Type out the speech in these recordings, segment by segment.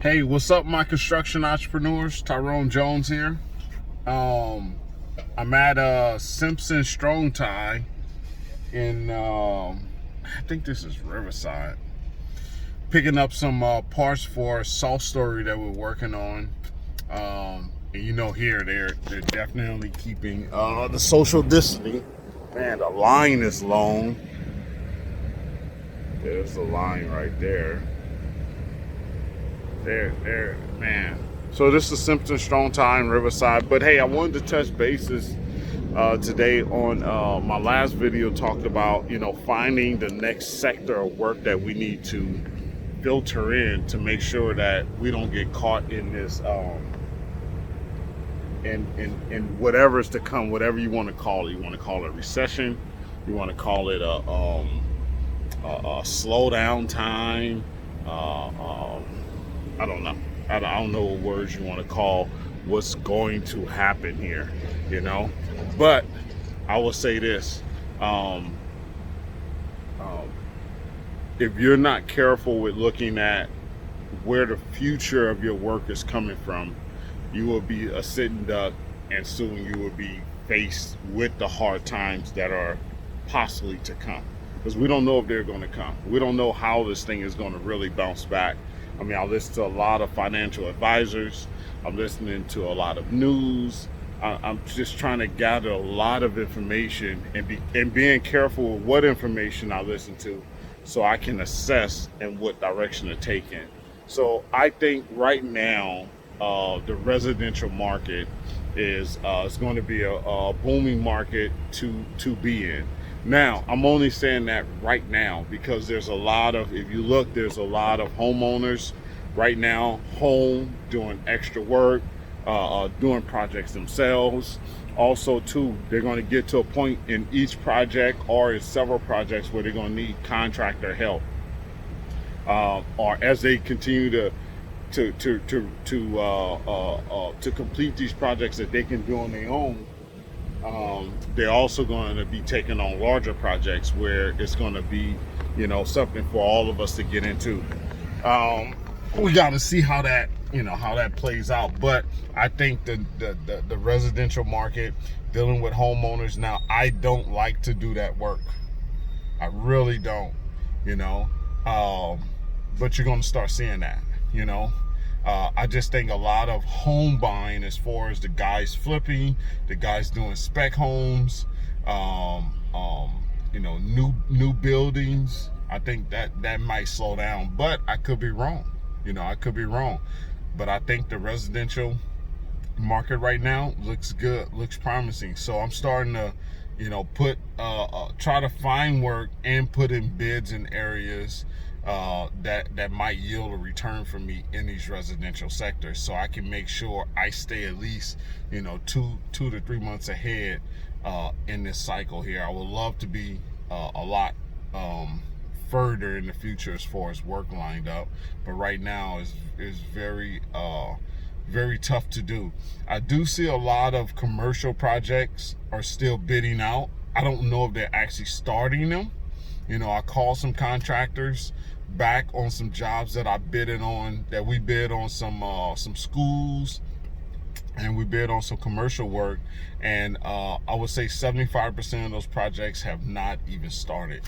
Hey, what's up, my construction entrepreneurs? Tyrone Jones here. I'm at Simpson Strong Tie in I think this is Riverside, picking up some parts for a salt story that we're working on. And you know, here they're definitely keeping the social distancing. Man, the line is long. There's the line right there. There, man. So this is Simpson Strong Tie in Riverside. But hey, I wanted to touch bases today on my last video. Talked about, you know, finding the next sector of work that we need to filter in to make sure that we don't get caught in this in whatever's to come, whatever you want to call it. You want to call it recession, you want to call it a slowdown time. I don't know. I don't know what words you want to call what's going to happen here, you know. But I will say this: if you're not careful with looking at where the future of your work is coming from, you will be a sitting duck, and soon you will be faced with the hard times that are possibly to come. Because we don't know if they're going to come. We don't know how this thing is going to really bounce back. I mean, I listen to a lot of financial advisors. I'm listening to a lot of news. I'm just trying to gather a lot of information and being careful with what information I listen to, so I can assess and what direction to take in. So I think right now the residential market is going to be a booming market to be in. Now, I'm only saying that right now because there's a lot of, if you look, there's a lot of homeowners right now home doing extra work, doing projects themselves. Also, too, they're going to get to a point in each project or in several projects where they're going to need contractor help, or as they continue to complete these projects that they can do on their own. They're also going to be taking on larger projects where it's going to be, you know, something for all of us to get into. We got to see how that, you know, how that plays out. But I think the residential market, dealing with homeowners now, I don't like to do that work. I really don't, you know. But you're going to start seeing that, you know. I just think a lot of home buying, as far as the guys flipping, the guys doing spec homes, you know, new buildings, I think that might slow down. But I could be wrong. You know, I could be wrong. But I think the residential market right now looks good, looks promising. So I'm starting to, you know, try to find work and put in bids in areas that might yield a return for me in these residential sectors, so I can make sure I stay at least, you know, two to 3 months ahead in this cycle here. I would love to be a lot further in the future as far as work lined up, but right now is very very tough to do. I do see a lot of commercial projects are still bidding out. I don't know if they're actually starting them. You know, I called some contractors back on some jobs that I bidded on, that we bid on some schools, and we bid on some commercial work, and I would say 75% of those projects have not even started.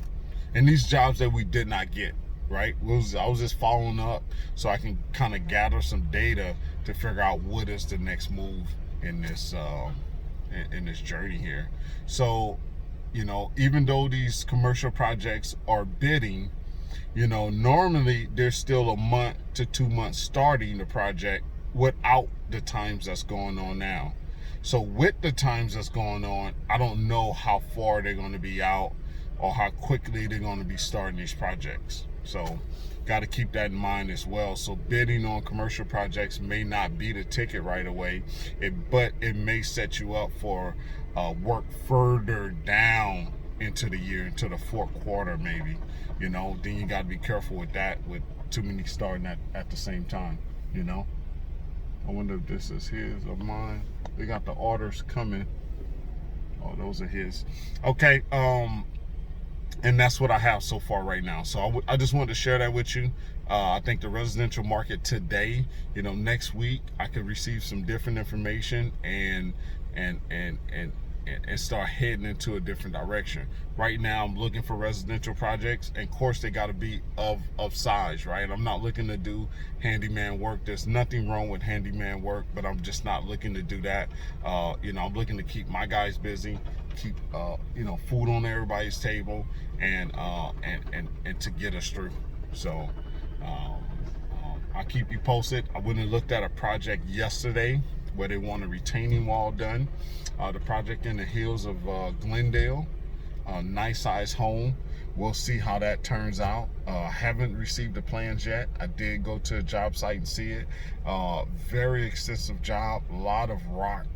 And these jobs that we did not get, right? I was just following up so I can kind of gather some data to figure out what is the next move in this in this journey here. So, you know, even though these commercial projects are bidding, you know, normally there's still a month to 2 months starting the project without the times that's going on now. So with the times that's going on, I don't know how far they're going to be out or how quickly they're going to be starting these projects. So got to keep that in mind as well. So bidding on commercial projects may not be the ticket right away, but it may set you up for work further down into the year, into the fourth quarter maybe. You know, then you got to be careful with that, with too many starting at the same time, you know. I wonder if this is his or mine. They got the orders coming. Oh, those are his. Okay, And that's what I have so far right now. So I just wanted to share that with you. I think the residential market today, next week I could receive some different information and and and and start heading into a different direction. Right now I'm looking for residential projects, and of course they got to be of size, right? I'm not looking to do handyman work. There's nothing wrong with handyman work, but I'm just not looking to do that. I'm looking to keep my guys busy, keep food on everybody's table, and to get us through. So I'll keep you posted. I went and looked at a project yesterday where they want a retaining wall done. The project in the hills of Glendale, a nice size home. We'll see how that turns out. Haven't received the plans yet. I did go to a job site and see it. Very extensive job, a lot of rock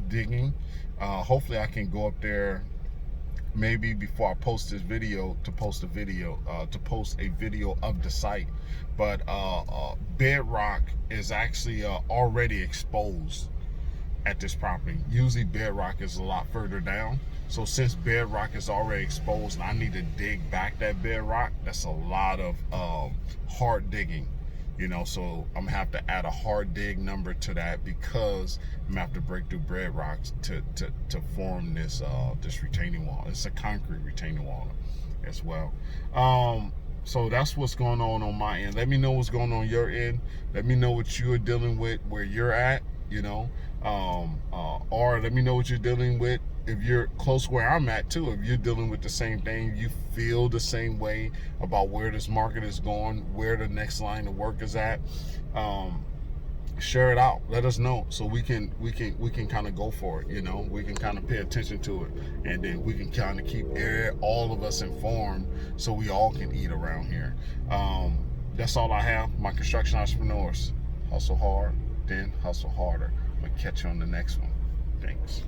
digging. Hopefully I can go up there maybe before I post this video to post a video of the site. But bedrock is actually already exposed at this property. Usually bedrock is a lot further down. So since bedrock is already exposed and I need to dig back that bedrock, that's a lot of hard digging. So I'm gonna have to add a hard dig number to that, because I'm gonna have to break through bedrocks to form this retaining wall. It's a concrete retaining wall as well. So that's what's going on my end. Let me know what's going on your end. Let me know what you're dealing with where you're at, or let me know what you're dealing with if you're close where I'm at too. If you're dealing with the same thing, you feel the same way about where this market is going, where the next line of work is at, share it out. Let us know so we can kind of go for it. We can kind of pay attention to it, and then we can kind of keep all of us informed so we all can eat around here. That's all I have. My construction entrepreneurs, hustle hard, then hustle harder. I'm gonna catch you on the next one. Thanks.